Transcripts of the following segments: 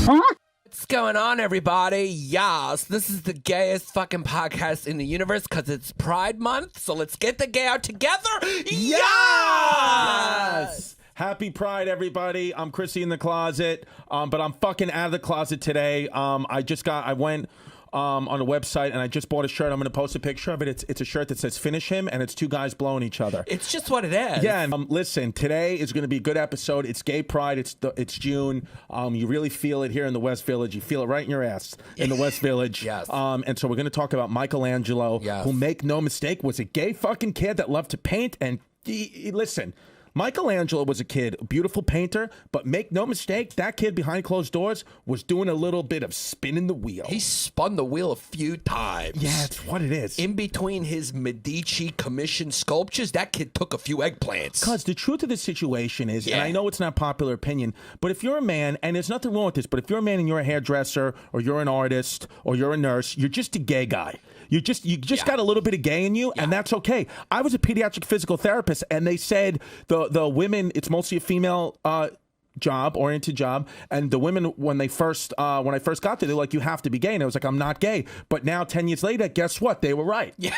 What's going on, everybody? Yes, this is the gayest fucking podcast in the universe because it's Pride Month, so let's get the gay out together. Yes! Happy Pride, everybody. I'm Chrissie in the closet, but I'm fucking out of the closet today. I went on a website and I just bought a shirt. I'm going to post a picture of it. It's a shirt that says "Finish him," and it's two guys blowing each other. It's just what it is. Yeah, and listen, today is going to be a good episode. It's Gay Pride. It's June. You really feel it here in the West Village. You feel it right in your ass in the West Village. Yes. And so we're going to talk about Michelangelo, who, make no mistake, was a gay fucking kid that loved to paint. And listen, Michelangelo was a kid, a beautiful painter, but make no mistake, that kid behind closed doors was doing a little bit of spinning the wheel. He spun the wheel a few times. Yeah, that's what it is. In between his Medici commissioned sculptures, that kid took a few eggplants. Because the truth of the situation is, and I know it's not popular opinion, but if you're a man, and there's nothing wrong with this, but if you're a man and you're a hairdresser, or you're an artist, or you're a nurse, you're just a gay guy. You just got a little bit of gay in you, and that's okay. I was a pediatric physical therapist, and they said the women, it's mostly a female oriented job, and the women when I first got there, they're like, you have to be gay, and I was like, I'm not gay. But now 10 years later, guess what? They were right. Yeah.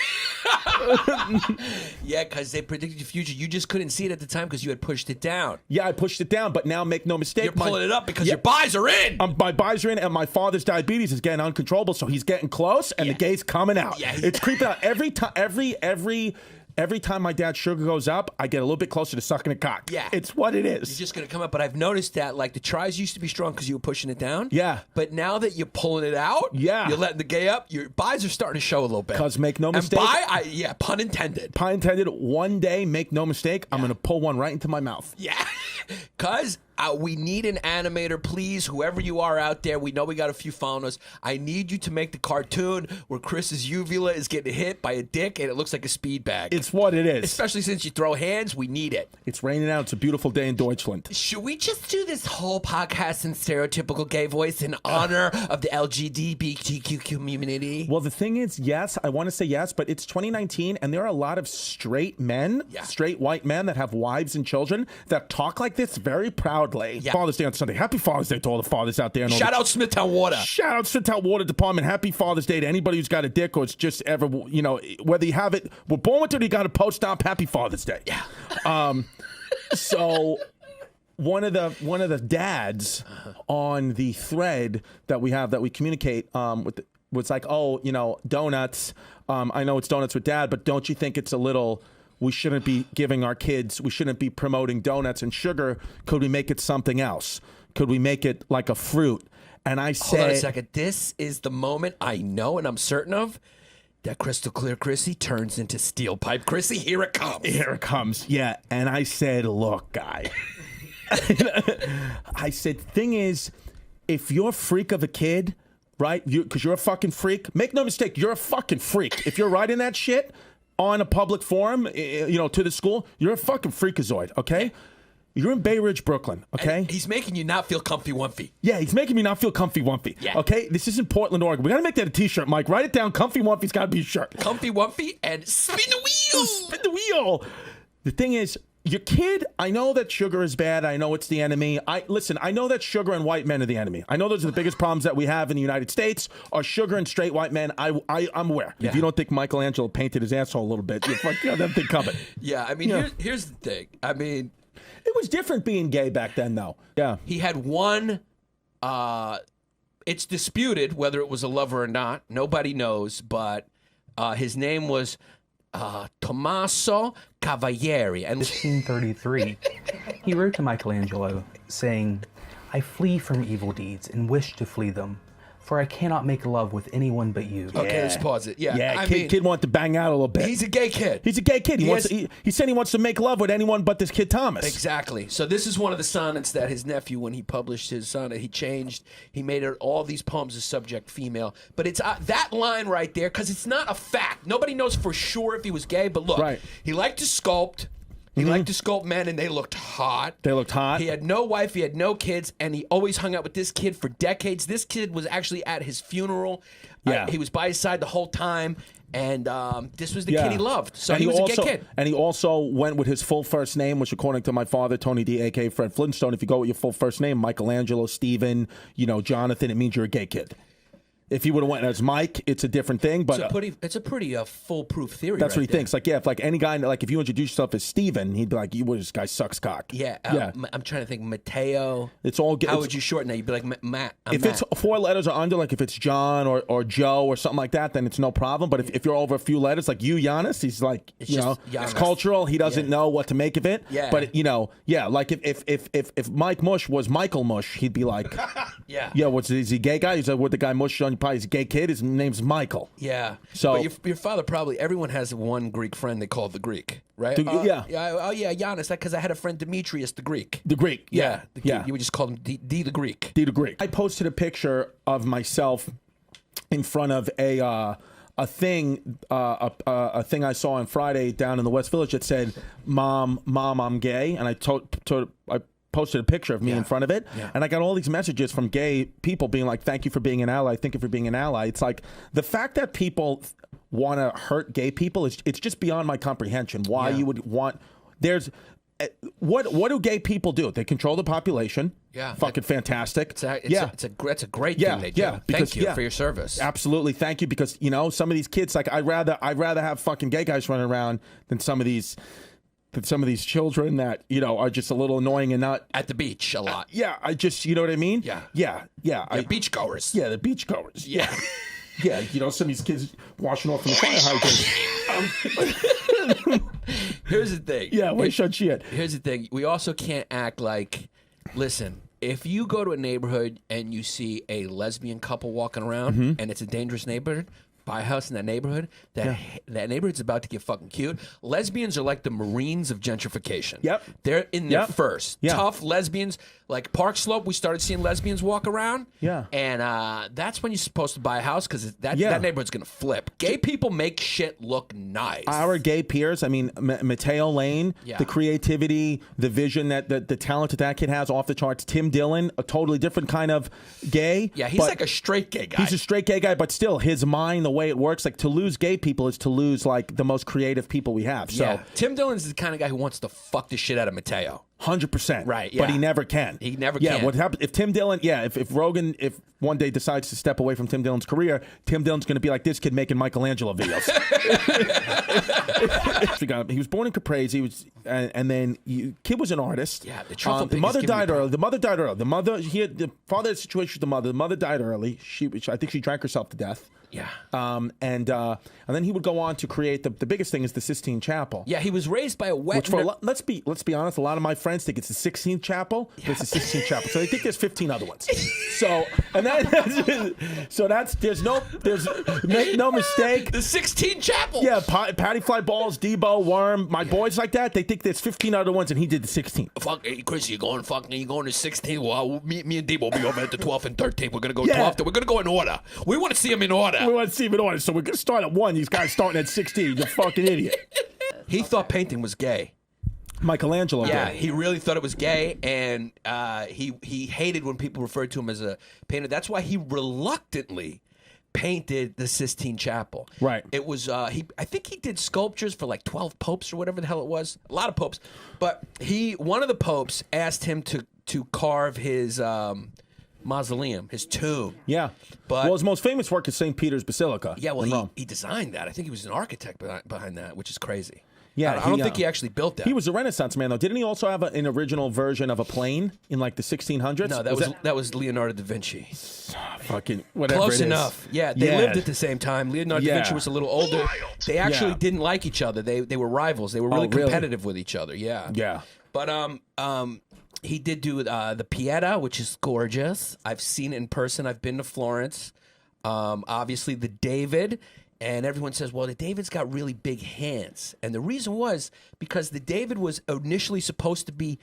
Yeah, because they predicted the future. You just couldn't see it at the time because you had pushed it down. Yeah, I pushed it down, but now make no mistake, you're pulling it up because your buys are in. My buys are in, and my father's diabetes is getting uncontrollable, so he's getting close, and the gay's coming out. Yeah, it's creeping out every time. Every time my dad's sugar goes up, I get a little bit closer to sucking a cock. Yeah. It's what it is. It's just going to come up. But I've noticed that, like, the tries used to be strong because you were pushing it down. Yeah. But now that you're pulling it out, you're letting the gay up, your buys are starting to show a little bit. Because make no mistake. And pun intended. Pun intended. One day, make no mistake, I'm going to pull one right into my mouth. Yeah. Because we need an animator, please. Whoever you are out there, we know we got a few followers. I need you to make the cartoon where Chris's uvula is getting hit by a dick and it looks like a speed bag. It's what it is. Especially since you throw hands, we need it. It's raining out. It's a beautiful day in Deutschland. Should we just do this whole podcast in stereotypical gay voice in honor of the LGBTQ community? Well, the thing is, yes, I want to say yes, but it's 2019 and there are a lot of straight men, straight white men that have wives and children that talk like this very proudly. Yeah. Father's Day on Sunday. Happy Father's Day to all the fathers out there. Shout out Smithtown Water. Shout out Smithtown Water Department. Happy Father's Day to anybody who's got a dick or it's just ever, whether you have it, we're born with it or you got a post-op, happy Father's Day. Yeah. So one of the dads on the thread that we communicate with was like, donuts. I know it's donuts with dad, but don't you think it's a little... We shouldn't be giving our kids, we shouldn't be promoting donuts and sugar. Could we make it something else? Could we make it like a fruit? And I said... Hold on a second. This is the moment I know and I'm certain of that crystal clear Chrissy turns into steel pipe Chrissy. Here it comes. Here it comes. Yeah. And I said, look, guy. I said, thing is, if you're a freak of a kid, right? Because you're a fucking freak. Make no mistake, you're a fucking freak. If you're writing that shit... on a public forum, to the school, you're a fucking freakazoid, okay? You're in Bay Ridge, Brooklyn, okay? And he's making you not feel comfy-wumpy. Yeah, he's making me not feel comfy-wumpy, okay? This isn't Portland, Oregon. We got to make that a t-shirt, Mike. Write it down. Comfy-wumpy's got to be a shirt. Comfy-wumpy and spin the wheel! Spin the wheel! The thing is, your kid, I know that sugar is bad. I know it's the enemy. I know that sugar and white men are the enemy. I know those are the biggest problems that we have in the United States are sugar and straight white men. I'm aware. Yeah. If you don't think Michelangelo painted his asshole a little bit, you're like, that thing coming. Yeah, I mean, here's the thing. I mean... It was different being gay back then, though. Yeah. He had one... it's disputed whether it was a lover or not. Nobody knows, but his name was... Tommaso Cavalieri. In 1633, he wrote to Michelangelo saying, I flee from evil deeds and wish to flee them, for I cannot make love with anyone but you. Okay, let's pause it. Yeah, kid wanted to bang out a little bit. He's a gay kid. He's a gay kid. He said he wants to make love with anyone but this kid Thomas. Exactly. So this is one of the sonnets that his nephew, when he published his sonnet, he made all these poems as subject female. But it's that line right there, because it's not a fact. Nobody knows for sure if he was gay, but look, he liked to sculpt. He liked to sculpt men, and they looked hot. They looked hot. He had no wife. He had no kids, and he always hung out with this kid for decades. This kid was actually at his funeral. Yeah. He was by his side the whole time, And this was the kid he loved. So and he was also, a gay kid. And he also went with his full first name, which according to my father, Tony D, a.k.a. Fred Flintstone, if you go with your full first name, Michelangelo, Stephen, Jonathan, it means you're a gay kid. If he would have went as Mike, it's a different thing. But it's a pretty foolproof theory. That's right what he there. thinks. Like, if any guy, like if you introduce yourself as Steven, he'd be like, this guy sucks cock. Yeah. I'm trying to think. Mateo. It's all. How would you shorten that? You'd be like Matt. If it's 4 letters or under, like if it's John or Joe or something like that, then it's no problem. But if you're over a few letters, like Yannis, he's like, it's cultural. He doesn't know what to make of it. Yeah. But like if Mike Mush was Michael Mush, he'd be like, yeah. Is he a gay guy? He's like, what the guy Mush on? Probably he's a gay kid. His name's Michael. Yeah. So but your father probably, everyone has one Greek friend they call the Greek, right? Yeah. Oh yeah, Yannis. Because I had a friend Demetrius the Greek. The Greek. Yeah. You would just call him D the Greek. D the Greek. I posted a picture of myself in front of a thing I saw on Friday down in the West Village that said, "Mom, I'm gay," and I posted a picture of me in front of it, and I got all these messages from gay people being like, "Thank you for being an ally. Thank you for being an ally." It's like the fact that people want to hurt gay people it's just beyond my comprehension. Why you would want? There's what do gay people do? They control the population. Yeah, fucking fantastic. It's a great thing they do. Yeah, because, thank you for your service. Absolutely, thank you. Because some of these kids, like I'd rather have fucking gay guys running around than some of these children that are just a little annoying and not at the beach a lot. I just you know what I mean. Yeah. Beachgoers. Yeah, the beachgoers. Yeah. Yeah, some of these kids washing off from the fire hydrant. Here's the thing. Yeah, wait, shut shit. Here's the thing. We also can't act like, listen, if you go to a neighborhood and you see a lesbian couple walking around and it's a dangerous neighborhood, buy a house in that neighborhood, that neighborhood's about to get fucking cute. Lesbians are like the Marines of gentrification. Yep. They're in there first. Yeah. Tough lesbians. Like Park Slope, we started seeing lesbians walk around. Yeah. And that's when you're supposed to buy a house because that neighborhood's going to flip. Gay people make shit look nice. Our gay peers, I mean, Mateo Lane, the creativity, the vision, the talent that kid has off the charts. Tim Dillon, a totally different kind of gay. Yeah, he's like a straight gay guy. He's a straight gay guy, but still, his mind, the way it works, like to lose gay people is to lose like the most creative people we have. So Tim Dillon's the kind of guy who wants to fuck the shit out of Mateo. 100%. Right, But he never can. He never can. can. What happens if Tim Dillon, if Rogan, if one day decides to step away from Tim Dillon's career, Tim Dillon's going to be like this kid making Michelangelo videos. He was born in Caprese. He was, and then kid was an artist. Yeah, the truffle the mother died early. The mother died early. The father had a situation with the mother. The mother died early. I think she drank herself to death. Yeah. And then he would go on to create the biggest thing is the Sistine Chapel. Yeah, he was raised by a wet. Let's be honest. A lot of my friends think it's the 16th chapel. Yeah. It's the 16th chapel. So they think there's 15 other ones. So there's make no mistake. The 16 chapel. Yeah, Patty Fly Balls, Debo, Worm, my boys like that. They think there's 15 other ones, and he did the 16th. Fuck, hey, Chrissie, you going to 16? Well, me and Debo will be over at the 12th and 13th. We're gonna go 12th. We're gonna go in order. We want to see him in order. We want to see him in order. So we're gonna start at 1. These guys starting at 16. You're a fucking idiot. He thought painting was gay. Michelangelo. Yeah, did. he really thought it was gay, and he hated when people referred to him as a painter. That's why he reluctantly painted the Sistine Chapel. Right. It was I think he did sculptures for like 12 popes or whatever the hell it was. A lot of popes, but one of the popes asked him to carve his mausoleum, his tomb. Yeah. But his most famous work is St. Peter's Basilica. Yeah, well, he designed that. I think he was an architect behind that, which is crazy. Yeah, I don't think he actually built that. He was a Renaissance man, though. Didn't he also have an original version of a plane in like the 1600s? No, that was Leonardo da Vinci. Fucking whatever. Close it is. enough. Yeah, they lived at the same time. Leonardo da Vinci was a little older. They actually didn't like each other. They were rivals. They were really competitive with each other. Yeah. Yeah. But he did do the Pieta, which is gorgeous. I've seen it in person. I've been to Florence. Obviously, the David. And everyone says, well, the David's got really big hands. And the reason was because the David was initially supposed to be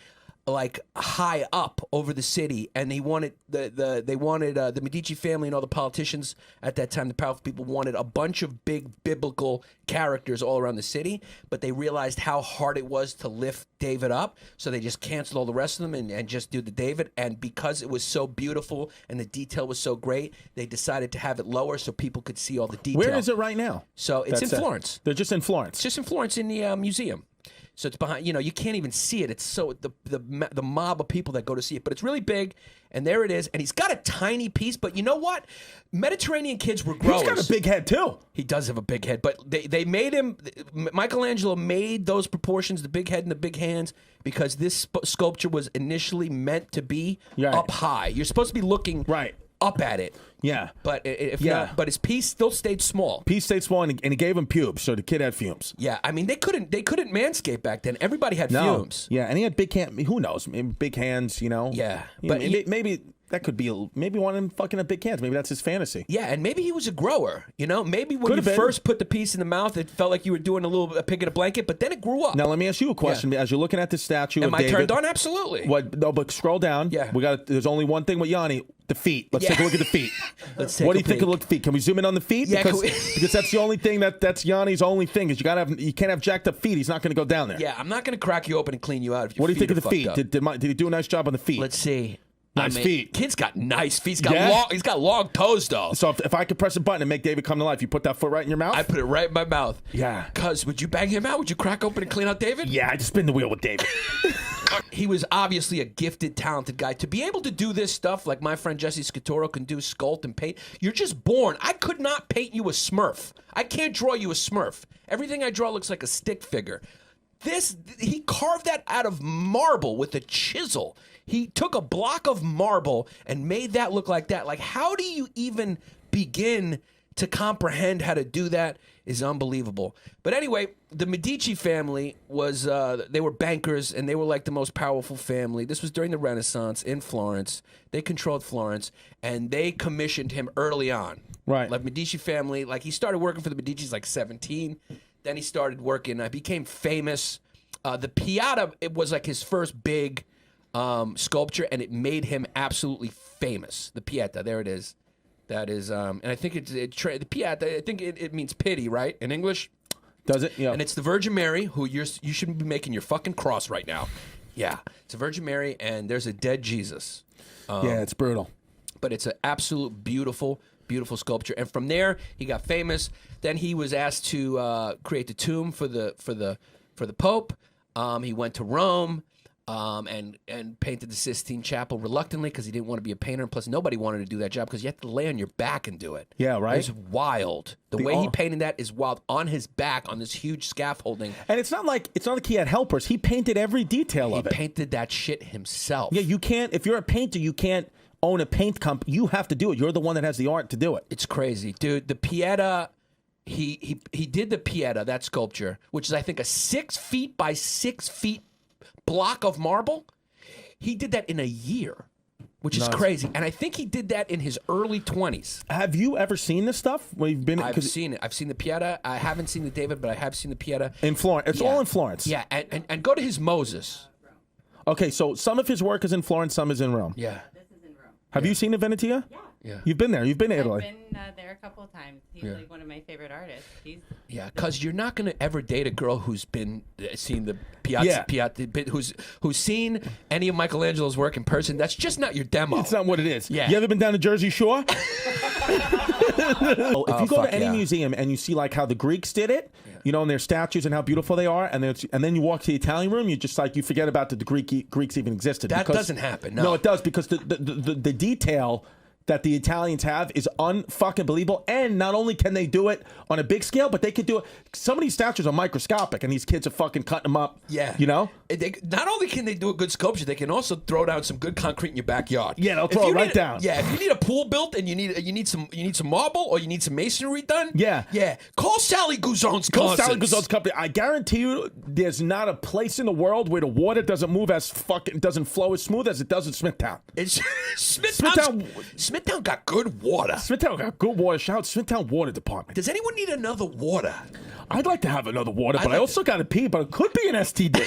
like high up over the city, and they wanted the Medici family and all the politicians at that time, the powerful people, wanted a bunch of big biblical characters all around the city, but they realized how hard it was to lift David up, so they just canceled all the rest of them and just do the David. And because it was so beautiful and the detail was so great, they decided to have it lower so people could see all the detail. Where is it right now? So it's in Florence. They're just in Florence. It's just in Florence in the museum. So it's behind, you can't even see it. It's so the mob of people that go to see it, but it's really big, and there it is. And he's got a tiny piece, but you know what? Mediterranean kids were growers. He's got a big head too. He does have a big head, but they made him. Michelangelo made those proportions, the big head and the big hands, because this sculpture was initially meant to be up high. You're supposed to be looking up at it. Yeah, but but his piece still stayed small. Piece stayed small, and he gave him pubes, so the kid had fumes. Yeah, I mean they couldn't manscape back then. Everybody had fumes. Yeah, and he had big hands. Who knows? Maybe big hands, Yeah, but maybe that could be maybe one of him fucking have big hands. Maybe that's his fantasy. Yeah, and maybe he was a grower. Maybe when you first put the piece in the mouth, it felt like you were doing a pig in a blanket, but then it grew up. Now let me ask you a question. As you're looking at this statue, am I turned on? Absolutely. What? No, but scroll down. Yeah, there's only one thing with Yanni. The feet. Let's take a look at the feet. Let's take what do you think of the feet? Can we zoom in on the feet? Yeah, because that's the only thing that's Yanni's only thing is you can't have jacked up feet. He's not going to go down there. Yeah, I'm not going to crack you open and clean you out. If your what do you feet think of the feet? Up. Did he do a nice job on the feet? Let's see. Nice feet. Kid's got nice feet. He's got long toes though. So if I could press a button and make David come to life, you put that foot right in your mouth? I put it right in my mouth. Yeah. Cuz would you bang him out? Would you crack open and clean out David? Yeah, I just spin the wheel with David. He was obviously a gifted, talented guy. To be able to do this stuff like my friend Jesse Scatoro can do, sculpt and paint, you're just born. I could not paint you a Smurf. I can't draw you a Smurf. Everything I draw looks like a stick figure. He carved that out of marble with a chisel. He took a block of marble and made that look like that. Like, how do you even begin to comprehend how to do that? Is unbelievable. But anyway, the Medici family was, they were bankers, and they were like the most powerful family. This was during the Renaissance in Florence. They controlled Florence, and they commissioned him early on. Right. Like Medici family, like he started working for the Medicis like 17. Then he started working, became famous. The Pieta, it was like his first big sculpture, and it made him absolutely famous. The Pieta, there it is. That is, and I think the Pieta, I think it means pity, right, in English? Does it? Yeah. And it's the Virgin Mary, who you shouldn't be making your fucking cross right now. Yeah, it's a Virgin Mary, and there's a dead Jesus. Yeah, it's brutal. But it's an absolute beautiful sculpture. And from there, he got famous. Then he was asked to create the tomb for the Pope. He went to Rome. And painted the Sistine Chapel reluctantly because he didn't want to be a painter, and plus nobody wanted to do that job because you have to lay on your back and do it. Yeah, right. It's wild. The way he painted that is wild, on his back on this huge scaffolding. And it's not like he had helpers. He painted every detail of it. He painted that shit himself. Yeah, you can't. If you're a painter, you can't own a paint company. You have to do it. You're the one that has the art to do it. It's crazy, dude. The Pieta. He did the Pieta, that sculpture, which is I think a 6 feet by 6 feet block of marble. He did that in a year, which is crazy. And I think he did that in his early 20s. Have you ever seen this stuff? I've seen it. I've seen the Pieta. I haven't seen the David, but I have seen the Pieta. In Florence. It's all in Florence. Yeah, and go to his Moses. Okay, so some of his work is in Florence, some is in Rome. Yeah. This is in Rome. Have you seen the Venetia? Yeah. Yeah. You've been there. You've been to Italy. I've been there a couple of times. He's like one of my favorite artists. Yeah, because you're not going to ever date a girl who's been seen the Pieta, who's seen any of Michelangelo's work in person. That's just not your demo. It's not what it is. Yeah. You ever been down to Jersey Shore? If you go to any museum and you see like how the Greeks did it, and their statues and how beautiful they are, and then you walk to the Italian room, you just you forget about the Greeks even existed. That doesn't happen. No, it does, because the detail that the Italians have is unfucking believable. And not only can they do it on a big scale, but they could do it. Some of these statues are microscopic, and these kids are fucking cutting them up. Yeah. Not only can they do a good sculpture, they can also throw down some good concrete in your backyard. Yeah, they'll throw it right down. Yeah, if you need a pool built and you need some marble or you need some masonry done. Yeah. Yeah. Call Sally Guzzone's Call Sally Guzzone's company. I guarantee you, there's not a place in the world where the water doesn't move doesn't flow as smooth as it does in Smithtown. It's Smithtown got good water. Smithtown got good water. Shout out Smithtown Water Department. Does anyone need another water? I'd like to have another water, but I also got to pee, but it could be an STD.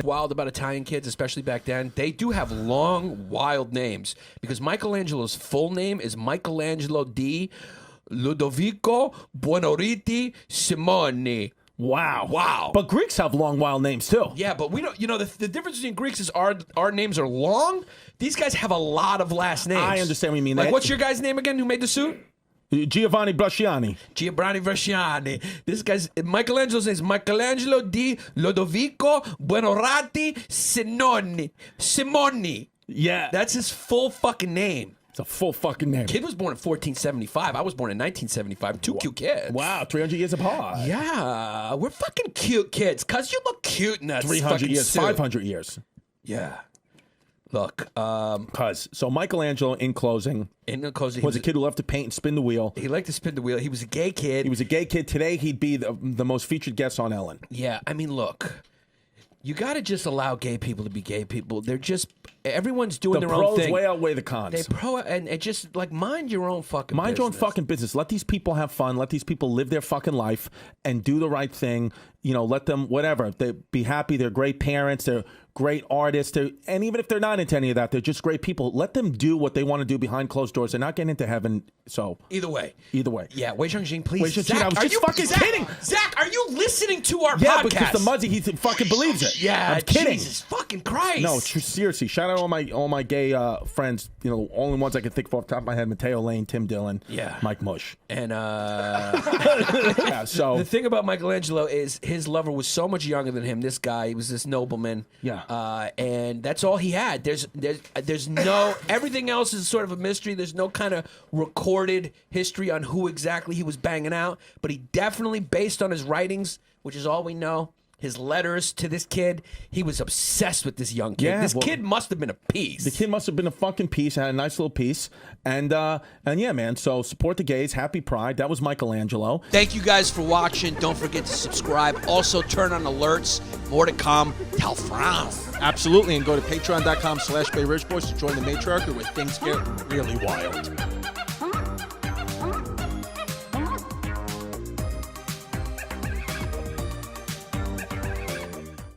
Wild about Italian kids, especially back then, they do have long, wild names because Michelangelo's full name is Michelangelo di Ludovico Buonoriti Simoni. Wow. But Greeks have long, wild names too. Yeah, but we don't. You know, the difference between Greeks is our names are long. These guys have a lot of last names. I understand what you mean. Like, what's your guy's name again? Who made the suit? Giovanni Brasciani. This guy's Michelangelo's name is Michelangelo di Ludovico Buonorati Simoni. Yeah, that's his full fucking name. It's a full fucking name. Kid was born in 1475. I was born in 1975. Two cute kids. Wow, 300 years apart. Yeah, we're fucking cute kids. Cuz you look cute in that 300 years, suit. 500 years. Yeah. Look, so Michelangelo, in closing, was a kid who loved to paint and spin the wheel. He liked to spin the wheel. He was a gay kid. Today, he'd be the most featured guest on Ellen. Yeah, I mean, look, you got to just allow gay people to be gay people. They're just everyone's doing their own thing. The pros way outweigh the cons. And just like mind your own fucking mind business. your own fucking business. Let these people have fun. Let these people live their fucking life and do the right thing. You know, let them whatever. They be happy. They're great parents. They're great artists. And even if they're not into any of that, they're just great people. Let them do what they want to do behind closed doors. They're not getting into heaven. So either way. Yeah, Wei Zhang, please. Zach, I was just fucking kidding. Zach, are you listening to our podcast? Yeah, because the Muzzy, he fucking believes it. Yeah, I'm kidding. Jesus fucking Christ. No, seriously. Shout out all my gay friends. You know, only ones I can think of off the top of my head: Mateo Lane, Tim Dillon, Mike Mush, and yeah. So the thing about Michelangelo is his lover was so much younger than him. This guy, he was this nobleman. Yeah. And that's all he had. There's no everything else is sort of a mystery. There's no kind of recorded history on who exactly he was banging out. But he definitely, based on his writings, which is all we know, his letters to this kid, he was obsessed with this young kid. Yeah, this kid must have been a piece. The kid must have been a fucking piece. Had a nice little piece. And yeah, man. So support the gays. Happy Pride. That was Michelangelo. Thank you guys for watching. Don't forget to subscribe. Also turn on alerts. More to come. Tell France. Absolutely. And go to patreon.com/BayRichBoys to join the matriarchy where things get really wild.